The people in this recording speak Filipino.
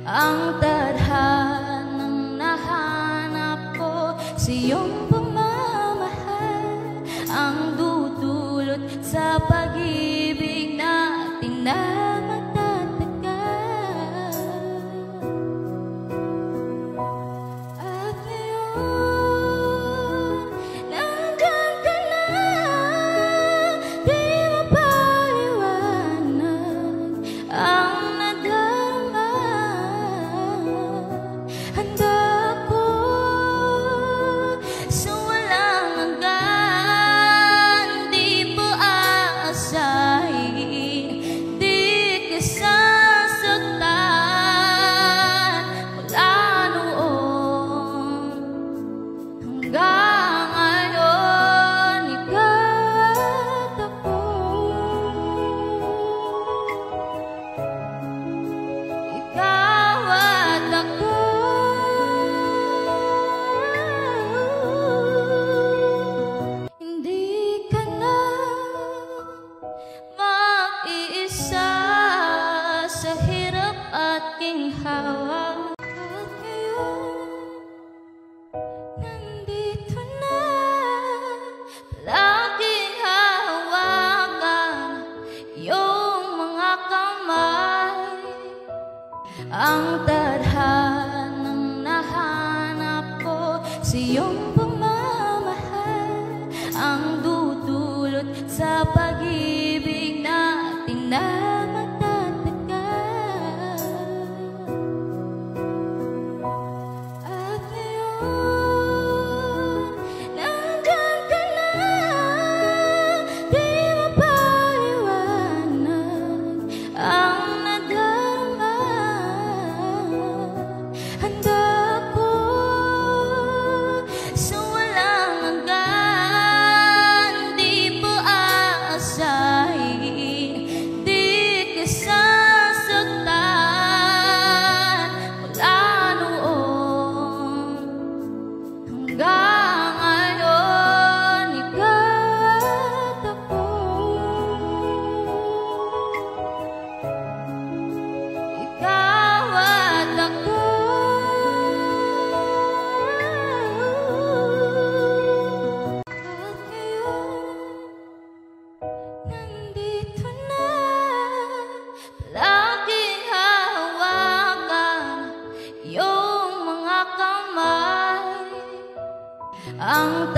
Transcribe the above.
Ang tadhanang nahanap ko sa iyong pagmamahal, ang dudulot sa pag-ibig natin na magtatagal. At ngayon, nandyan ka na, di mapaliwanag ang nadama. Handa ko sa walang hanggan, di po aasahin, di ka sasaktan. Mula noon hanggang ngayon, ika't ako. Ikaw at ako. Hindi ka na mag-iisa sa hirap at ginhawa. At ngayon, nandito na, laging hawakan iyong mga kamay. Ang tadhanang nahanap ko sa iyong pagmamahal, ang dudulot sa pag-ibig natin na magtatagal. At ngayon, nandyan ka na, di mapaliwanag ang nadama. Handa ko sa walang hanggan, di po aasahin, di ka sasaktan. Mula noon hanggang ngayon, ika't ako. Ikaw at ako. At ngayon, nandito na, laging hawakan iyong mga kamay. Ang